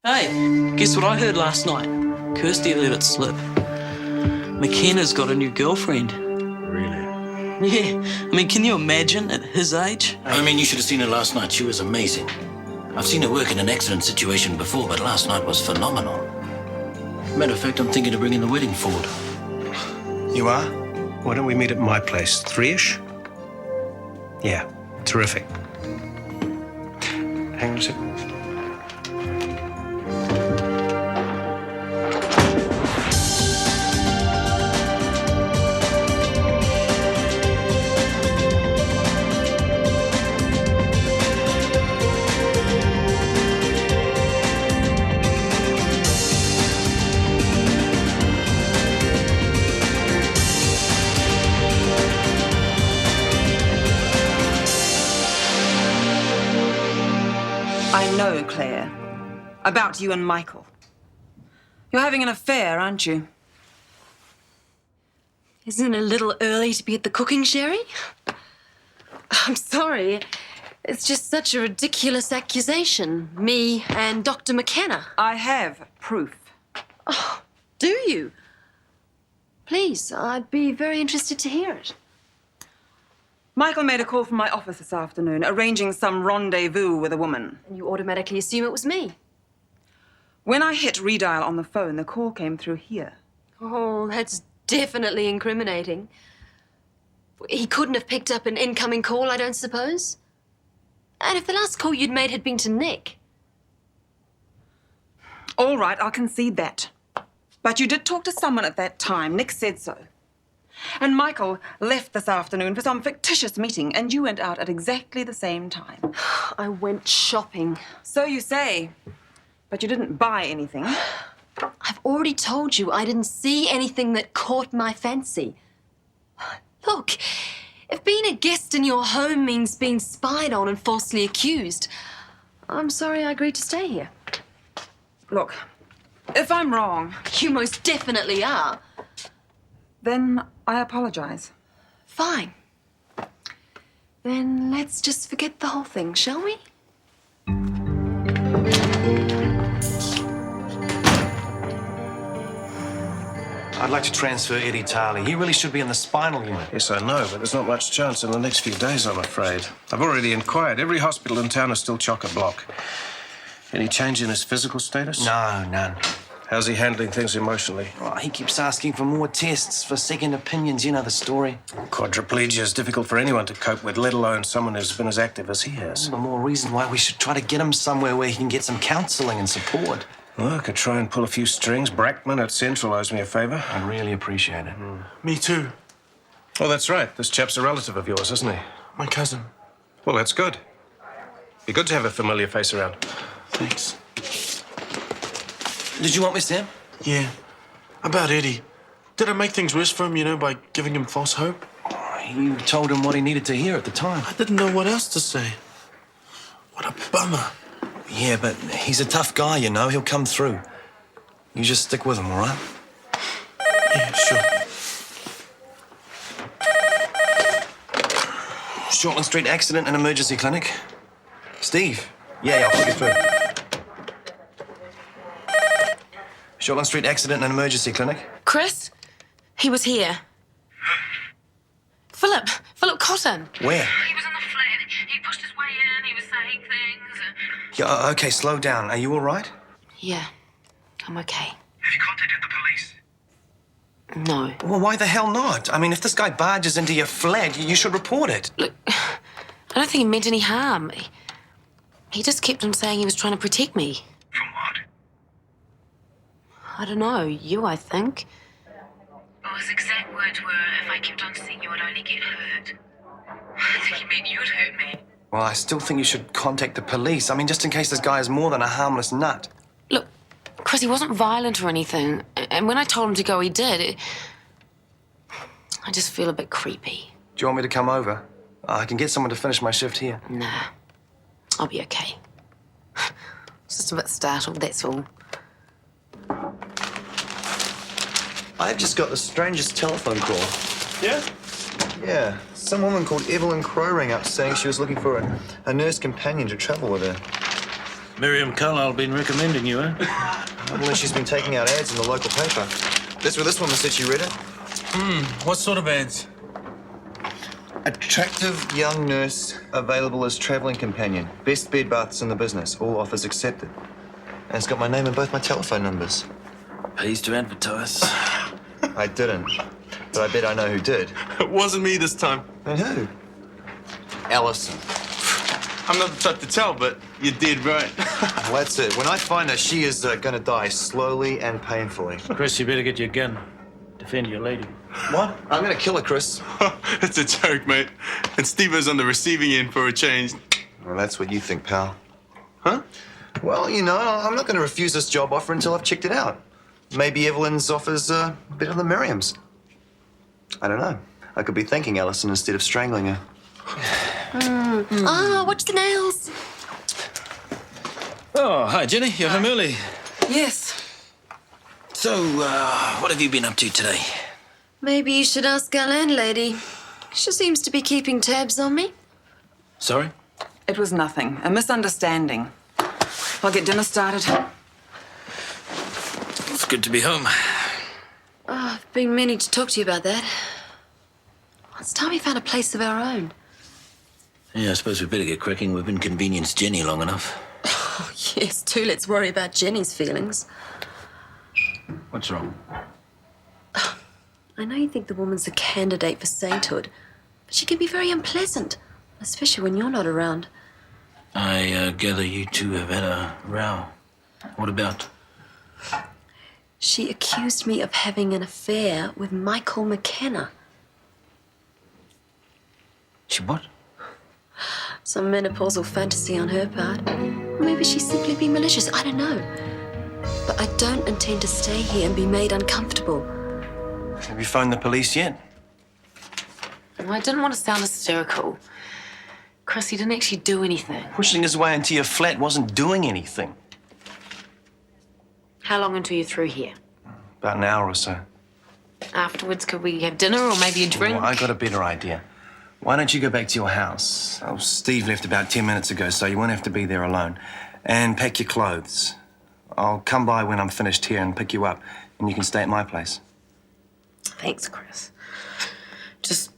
Hey, guess what I heard last night? Kirsty let it slip. McKenna's got a new girlfriend. Really? Yeah, I mean, can you imagine at his age? I mean, you should have seen her last night. She was amazing. I've seen her work in an accident situation before, but last night was phenomenal. Matter of fact, I'm thinking of bringing the wedding forward. You are? Why don't we meet at my place? 3-ish? Yeah, terrific. Hang on a second. I know, Claire. About you and Michael. You're having an affair, aren't you? Isn't it a little early to be at the cooking, Sherry? I'm sorry. It's just such a ridiculous accusation. Me and Dr. McKenna. I have proof. Oh, do you? Please, I'd be very interested to hear it. Michael made a call from my office this afternoon, arranging some rendezvous with a woman. And you automatically assume it was me. When I hit redial on the phone, the call came through here. Oh, that's definitely incriminating. He couldn't have picked up an incoming call, I don't suppose? And if the last call you'd made had been to Nick? All right, I'll concede that. But you did talk to someone at that time. Nick said so. And Michael left this afternoon for some fictitious meeting, and you went out at exactly the same time. I went shopping. So you say, but you didn't buy anything. I've already told you I didn't see anything that caught my fancy. Look, if being a guest in your home means being spied on and falsely accused, I'm sorry I agreed to stay here. Look, if I'm wrong, You most definitely are. then I apologize. Fine. Then let's just forget the whole thing, shall we? I'd like to transfer Eddie Tarley. He really should be in the spinal unit. Yes, I know, but there's not much chance in the next few days, I'm afraid. I've already inquired. Every hospital in town is still chock-a-block. Any change in his physical status? No, none. How's he handling things emotionally? Oh, he keeps asking for more tests, for second opinions. You know the story. Quadriplegia is difficult for anyone to cope with, let alone someone who's been as active as he has. The more reason why we should try to get him somewhere where he can get some counselling and support. Well, I could try and pull a few strings. Brackman at Central owes me a favour. I'd really appreciate it. Me too. Oh, that's right. This chap's a relative of yours, isn't he? My cousin. Well, that's good. Be good to have a familiar face around. Thanks. Did you want me, Sam? Yeah. About Eddie. Did I make things worse for him, by giving him false hope? You told him what he needed to hear at the time. I didn't know what else to say. What a bummer. Yeah, but he's a tough guy, He'll come through. You just stick with him, all right? Yeah, sure. Shortland Street accident and emergency clinic. Steve? Yeah, I'll put you through. Shortland Street accident and emergency clinic. Chris? He was here. Philip Cotton. Where? He was in the flat. He pushed his way in. He was saying things. Yeah, okay, slow down. Are you all right? Yeah, I'm okay. Have you contacted the police? No. Well, why the hell not? I mean, if this guy barges into your flat, you should report it. Look, I don't think he meant any harm. He just kept on saying he was trying to protect me. From what? I don't know. You, I think. Well, his exact words were, if I kept on seeing you, I'd only get hurt. I think he meant you'd hurt me. Well, I still think you should contact the police. I mean, just in case this guy is more than a harmless nut. Look, Chris, he wasn't violent or anything. And when I told him to go, he did. I just feel a bit creepy. Do you want me to come over? I can get someone to finish my shift here. Nah, I'll be okay. Just a bit startled, that's all. I've just got the strangest telephone call. Yeah? Yeah. Some woman called Evelyn Crow rang up saying she was looking for a nurse companion to travel with her. Miriam Carlisle been recommending you, eh? Well, she's been taking out ads in the local paper. That's where this woman said she read it. What sort of ads? Attractive young nurse available as travelling companion. Best bed baths in the business. All offers accepted. And it's got my name and both my telephone numbers. Pays to advertise. I didn't. But I bet I know who did. It wasn't me this time. And who? Alison. I'm not the type to tell, but you did right. Well, that's it. When I find her, she is going to die slowly and painfully. Chris, you better get your gun. Defend your lady. What? I'm going to kill her, Chris. It's a joke, mate. And Steve-O's on the receiving end for a change. Well, that's what you think, pal. Huh? Well, you know, I'm not going to refuse this job offer until I've checked it out. Maybe Evelyn's offer's better than Miriam's. I don't know. I could be thanking Alison instead of strangling her. Watch the nails. Oh, hi, Jenny. You're home early. Yes. So, what have you been up to today? Maybe you should ask our landlady. She seems to be keeping tabs on me. Sorry? It was nothing. A misunderstanding. I'll get dinner started. It's good to be home. I've been meaning to talk to you about that. It's time we found a place of our own. Yeah, I suppose we better get cracking. We've inconvenienced Jenny long enough. Oh, yes, too. Let's worry about Jenny's feelings. What's wrong? I know you think the woman's a candidate for sainthood, but she can be very unpleasant, especially when you're not around. I gather you two have had a row. What about? She accused me of having an affair with Michael McKenna. She what? Some menopausal fantasy on her part. Or maybe she's simply being malicious. I don't know. But I don't intend to stay here and be made uncomfortable. Have you phoned the police yet? I didn't want to sound hysterical. Chris, he didn't actually do anything. Pushing his way into your flat wasn't doing anything. How long until you're through here? About an hour or so. Afterwards, could we have dinner or maybe a drink? Well, I got a better idea. Why don't you go back to your house? Oh, Steve left about 10 minutes ago, so you won't have to be there alone. And pack your clothes. I'll come by when I'm finished here and pick you up, and you can stay at my place. Thanks, Chris. Just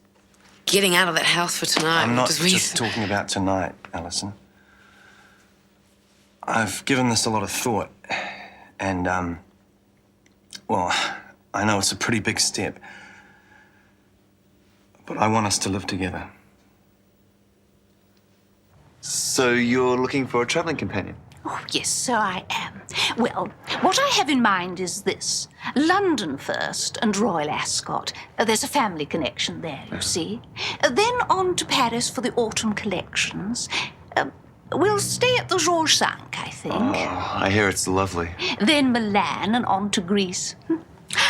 getting out of that house for tonight. I'm not just talking about tonight, Alison. I've given this a lot of thought, and, well, I know it's a pretty big step, but I want us to live together. So you're looking for a travelling companion? Oh, yes, so I am. Well, what I have in mind is this. London first and Royal Ascot. There's a family connection there, you see. Then on to Paris for the autumn collections. We'll stay at the Georges V, I think. Oh, I hear it's lovely. Then Milan and on to Greece.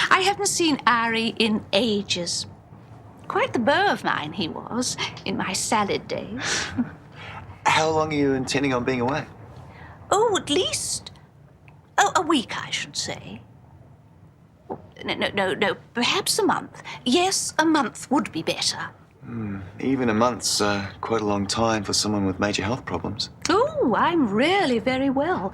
I haven't seen Ari in ages. Quite the beau of mine he was, in my salad days. How long are you intending on being away? Oh, at least a week, I should say. No, perhaps a month. Yes, a month would be better. Even a month's quite a long time for someone with major health problems. Oh, I'm really very well.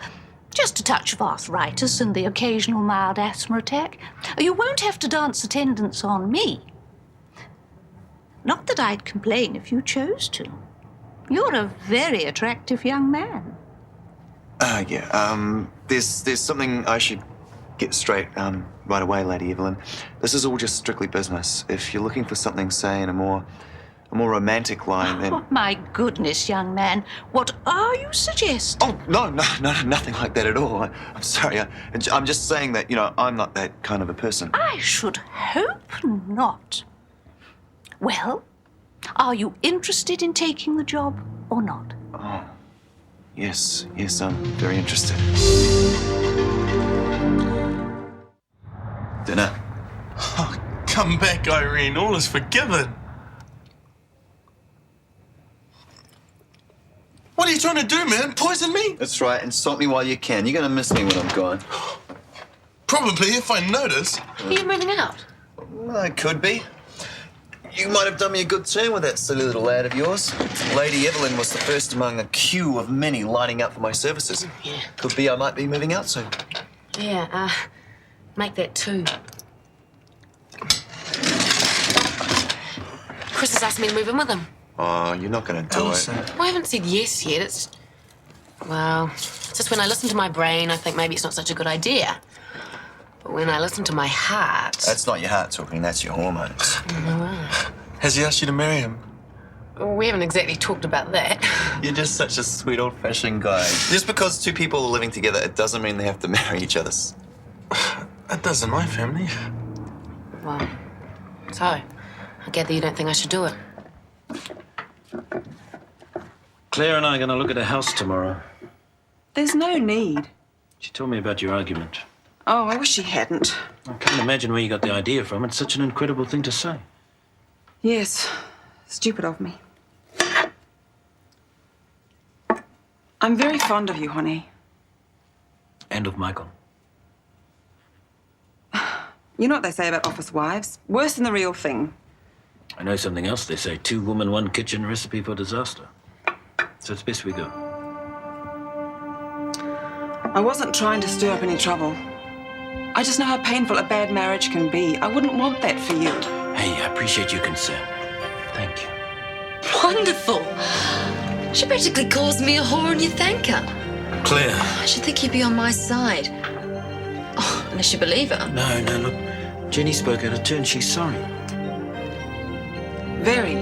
Just a touch of arthritis and the occasional mild asthma attack. You won't have to dance attendance on me. Not that I'd complain if you chose to. You're a very attractive young man. There's something I should get straight right away, Lady Evelyn. This is all just strictly business. If you're looking for something, say, in a more romantic line, then... Oh, my goodness, young man. What are you suggesting? Oh, no, nothing like that at all. I'm sorry. I'm just saying that, I'm not that kind of a person. I should hope not. Well, are you interested in taking the job or not? Oh, yes, I'm very interested. Dinner. Oh, come back, Irene. All is forgiven. What are you trying to do, man? Poison me? That's right. Insult me while you can. You're going to miss me when I'm gone. Probably, if I notice. Are you moving out? Well, I could be. You might have done me a good turn with that silly little ad of yours. Lady Evelyn was the first among a queue of many lining up for my services. Yeah. Could be I might be moving out soon. Yeah, make that 2. Chris has asked me to move in with him. Oh, you're not going to do it. Well, I haven't said yes yet. It's just when I listen to my brain, I think maybe it's not such a good idea. But when I listen to my heart... That's not your heart talking, that's your hormones. Has he asked you to marry him? We haven't exactly talked about that. You're just such a sweet old-fashioned guy. Just because 2 people are living together, it doesn't mean they have to marry each other. That does in my family. Well, so, I gather you don't think I should do it. Claire and I are going to look at a house tomorrow. There's no need. She told me about your argument. Oh, I wish she hadn't. I can't imagine where you got the idea from. It's such an incredible thing to say. Yes, stupid of me. I'm very fond of you, honey. And of Michael. You know what they say about office wives? Worse than the real thing. I know something else they say. 2 woman, 1 kitchen, recipe for disaster. So it's best we go. I wasn't trying to stir up any trouble. I just know how painful a bad marriage can be. I wouldn't want that for you. Hey, I appreciate your concern. Thank you. Wonderful. She practically calls me a whore and you thank her. Claire. I should think you'd be on my side. Oh, unless you believe her. No, look. Jenny spoke out of turn. She's sorry. Very.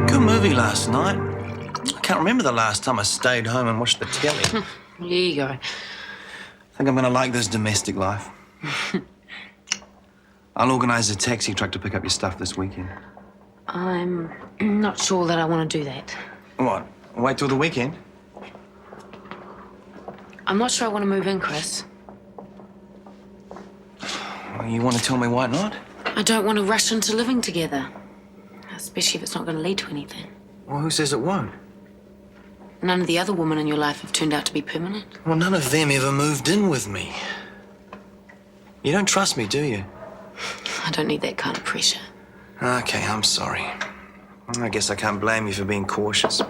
Good movie last night. I can't remember the last time I stayed home and watched the telly. There you go. I think I'm gonna like this domestic life. I'll organise a taxi truck to pick up your stuff this weekend. I'm not sure that I want to do that. What? Wait till the weekend? I'm not sure I want to move in, Chris. Well, you want to tell me why not? I don't want to rush into living together. Especially if it's not going to lead to anything. Well, who says it won't? None of the other women in your life have turned out to be permanent. Well, none of them ever moved in with me. You don't trust me, do you? I don't need that kind of pressure. Okay, I'm sorry. I guess I can't blame you for being cautious.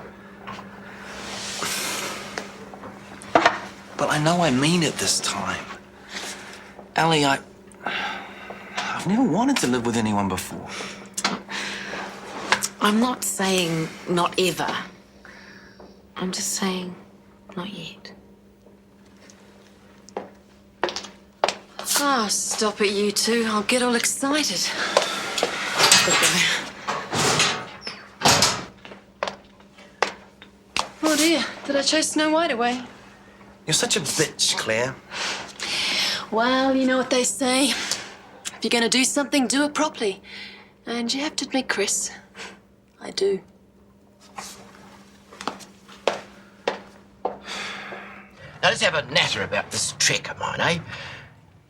But I know I mean it this time. Ali, I've never wanted to live with anyone before. I'm not saying not ever. I'm just saying not yet. Oh, stop it, you two. I'll get all excited. Oh dear, did I chase Snow White away? You're such a bitch, Claire. Well, you know what they say. If you're going to do something, do it properly. And you have to admit, Chris, I do. Now, let's have a natter about this trek of mine, eh?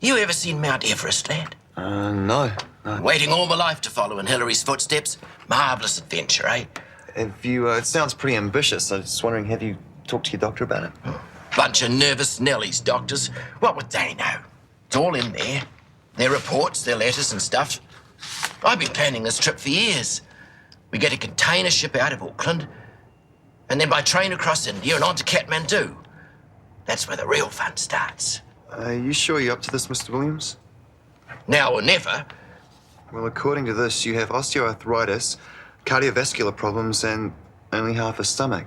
You ever seen Mount Everest, lad? No. Waiting all my life to follow in Hillary's footsteps. Marvellous adventure, eh? Have you, it sounds pretty ambitious. I was just wondering, have you talked to your doctor about it? Bunch of nervous Nellies, doctors. What would they know? It's all in there. Their reports, their letters and stuff. I've been planning this trip for years. We get a container ship out of Auckland, and then by train across India and on to Kathmandu. That's where the real fun starts. Are you sure you're up to this, Mr. Williams? Now or never. Well, according to this, you have osteoarthritis, cardiovascular problems, and only half a stomach.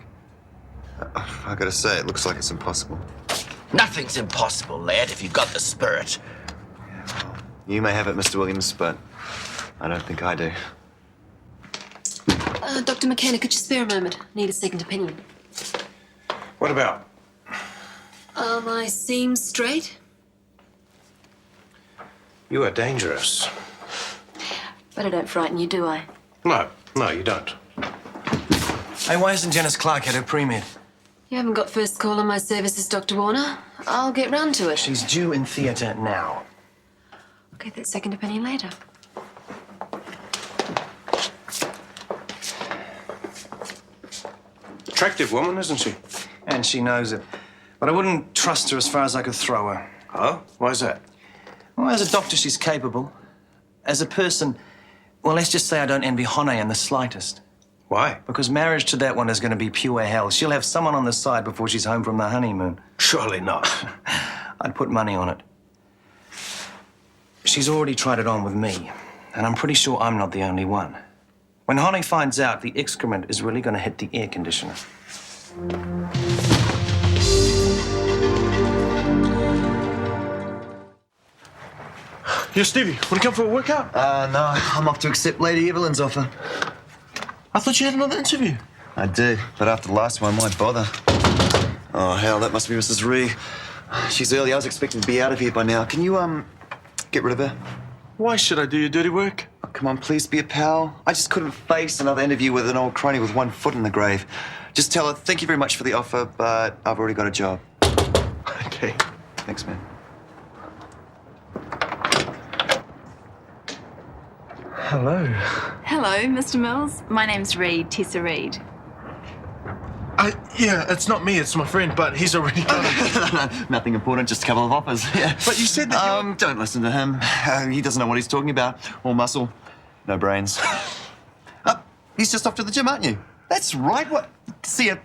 I gotta say, it looks like it's impossible. Nothing's impossible, lad, if you've got the spirit. Yeah, well, you may have it, Mr. Williams, but I don't think I do. Dr. McKenna, could you spare a moment? Need a second opinion. What about? Are my seams straight? You are dangerous. But I don't frighten you, do I? No, you don't. Hey, why isn't Janice Clark at her pre-med? You haven't got first call on my services, Dr. Warner. I'll get round to it. She's due in theatre now. I'll get that second opinion later. Attractive woman, isn't she? And she knows it. But I wouldn't trust her as far as I could throw her. Oh? Why's that? Well, as a doctor, she's capable. As a person, well, let's just say I don't envy Hone in the slightest. Why? Because marriage to that one is going to be pure hell. She'll have someone on the side before she's home from the honeymoon. Surely not. I'd put money on it. She's already tried it on with me, and I'm pretty sure I'm not the only one. When Hone finds out, the excrement is really going to hit the air conditioner. Yo, Stevie, want to come for a workout? No, I'm off to accept Lady Evelyn's offer. I thought you had another interview. I do, but after the last one, why bother? Oh, hell, that must be Mrs. Ree. She's early. I was expecting to be out of here by now. Can you, get rid of her? Why should I do your dirty work? Oh, come on, please be a pal. I just couldn't face another interview with an old crony with one foot in the grave. Just tell her, thank you very much for the offer, but I've already got a job. Okay. Thanks, man. Hello. Hello, Mr. Mills. My name's Reed, Tessa Reed. Yeah, it's not me, it's my friend, but he's already got it. Nothing important, just a couple of offers. Yeah. But you said that Don't listen to him. He doesn't know what he's talking about. All muscle, no brains. He's just off to the gym, aren't you? That's right. What? See ya.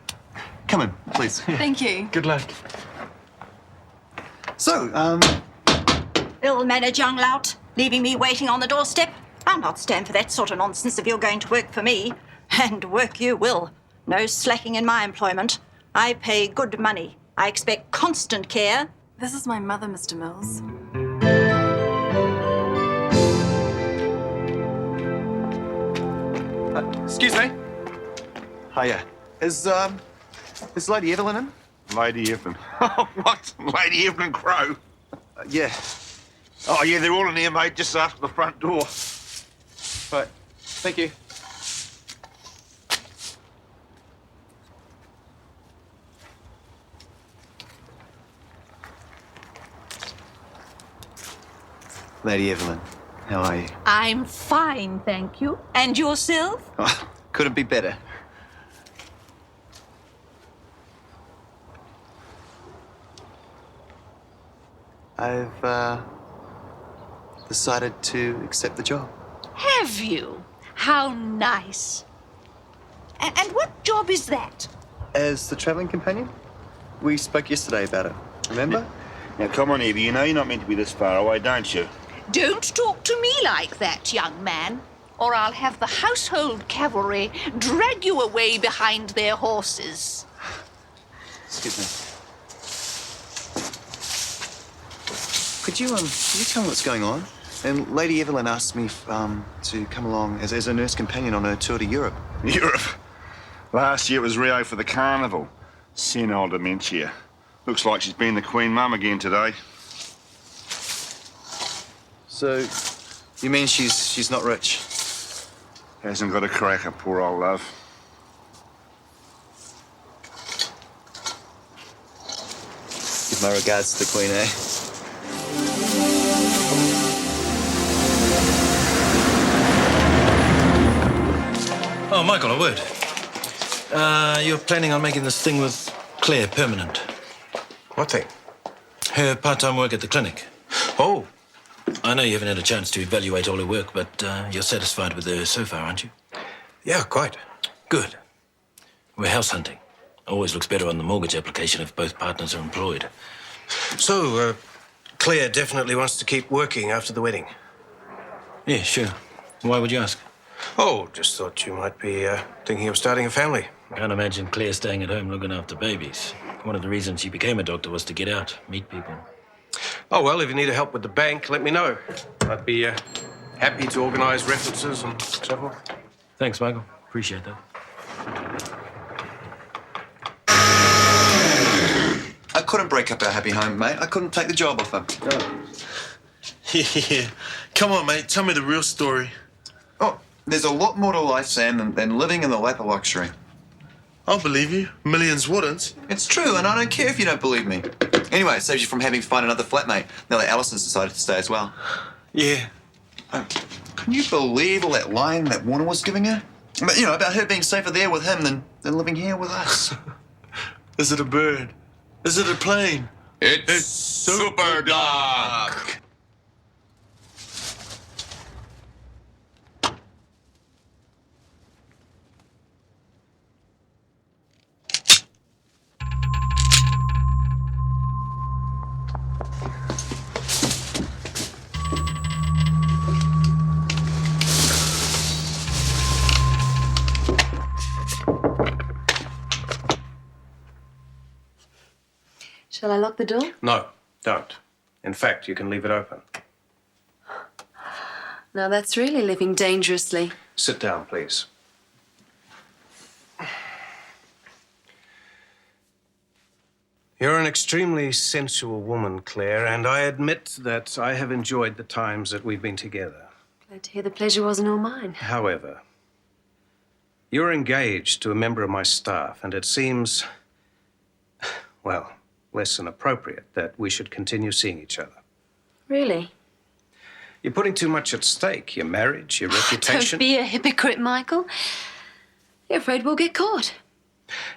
Come in, please. Thank you. Good luck. So, Ill-mannered young lout, leaving me waiting on the doorstep. I'll not stand for that sort of nonsense if you're going to work for me. And work you will. No slacking in my employment. I pay good money. I expect constant care. This is my mother, Mr. Mills. excuse me. Hiya. Is Lady Evelyn in? Lady Evelyn. What? Lady Evelyn Crow? Yeah. Oh, yeah, they're all in here, mate, just after the front door. Right. Thank you. Lady Evelyn, how are you? I'm fine, thank you. And yourself? Oh, couldn't be better. I've decided to accept the job. Have you? How nice. And what job is that? As the travelling companion? We spoke yesterday about it, remember? Now, come on, Evie, you know you're not meant to be this far away, don't you? Don't talk to me like that, young man, or I'll have the household cavalry drag you away behind their horses. Excuse me. Could you tell me what's going on? And Lady Evelyn asked me to come along as a nurse companion on her tour to Europe. Europe? Last year it was Rio for the carnival. Senile dementia. Looks like she's been the Queen Mum again today. So, you mean she's not rich? Hasn't got a cracker, poor old love. Give my regards to the Queen, eh? Oh, Michael, a word. You're planning on making this thing with Claire permanent. What thing? Her part-time work at the clinic. Oh. I know you haven't had a chance to evaluate all her work, but you're satisfied with her so far, aren't you? Yeah, quite. Good. We're house hunting. Always looks better on the mortgage application if both partners are employed. So, Claire definitely wants to keep working after the wedding. Yeah, sure. Why would you ask? Oh, just thought you might be thinking of starting a family. Can't imagine Claire staying at home looking after babies. One of the reasons she became a doctor was to get out, meet people. Oh, well, if you need help with the bank, let me know. I'd be happy to organise references and so forth. Thanks, Michael. Appreciate that. I couldn't break up our happy home, mate. I couldn't take the job off her. Yeah. Come on, mate. Tell me the real story. Oh, there's a lot more to life, Sam, than living in the lap of luxury. I'll believe you. Millions wouldn't. It's true, and I don't care if you don't believe me. Anyway, it saves you from having to find another flatmate now that Alison's decided to stay as well. Yeah. Can you believe all that lying that Warner was giving her? But, you know, about her being safer there with him than living here with us. Is it a bird? Is it a plane? It's super dark. Shall I lock the door? No, don't. In fact, you can leave it open. Now that's really living dangerously. Sit down, please. You're an extremely sensual woman, Claire, and I admit that I have enjoyed the times that we've been together. Glad to hear the pleasure wasn't all mine. However, you're engaged to a member of my staff, and it seems, well, less than appropriate that we should continue seeing each other. Really? You're putting too much at stake. Your marriage, your reputation. Don't be a hypocrite, Michael. You're afraid we'll get caught.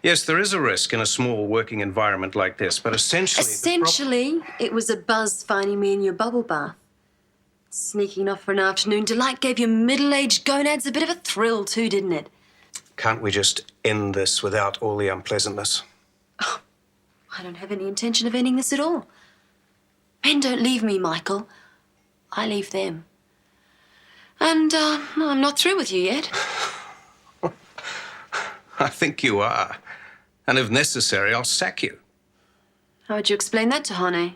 Yes, there is a risk in a small working environment like this, but essentially... Essentially, it was a buzz finding me in your bubble bath. Sneaking off for an afternoon delight gave your middle-aged gonads a bit of a thrill too, didn't it? Can't we just end this without all the unpleasantness? Oh, I don't have any intention of ending this at all. Men don't leave me, Michael. I leave them. And I'm not through with you yet. I think you are. And if necessary, I'll sack you. How would you explain that to Hane?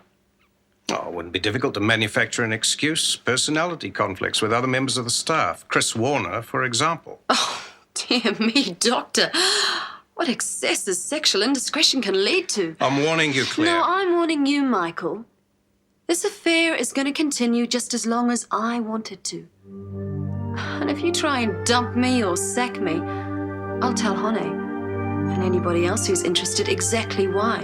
Oh, it wouldn't be difficult to manufacture an excuse. Personality conflicts with other members of the staff. Chris Warner, for example. Oh, dear me, Doctor. What excesses sexual indiscretion can lead to. I'm warning you, Claire. No, I'm warning you, Michael. This affair is going to continue just as long as I want it to. And if you try and dump me or sack me, I'll tell Hane and anybody else who's interested exactly why.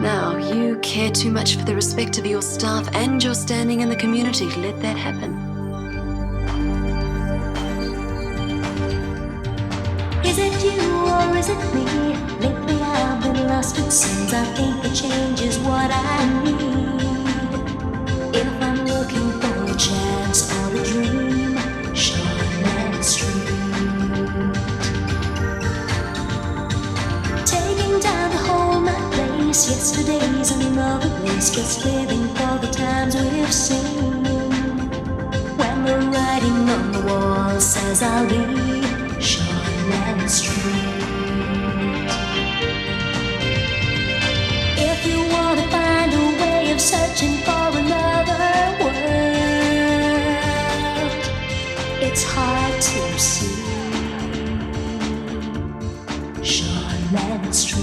Now, you care too much for the respect of your staff and your standing in the community to let that happen. Is it you or is it me? Lately I've been lost it seems. I think a change is what I need. If I'm looking for a chance or a dream, Shortland Street. Taking time to hold my place. Yesterday's another place. Just living for the times we've seen. When the writing on the wall says I'll be Shortland Street. If you want to find a way of searching for another world, it's hard to see. Shortland Street.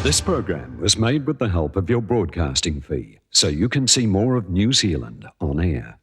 This program was made with the help of your broadcasting fee, so you can see more of New Zealand on air.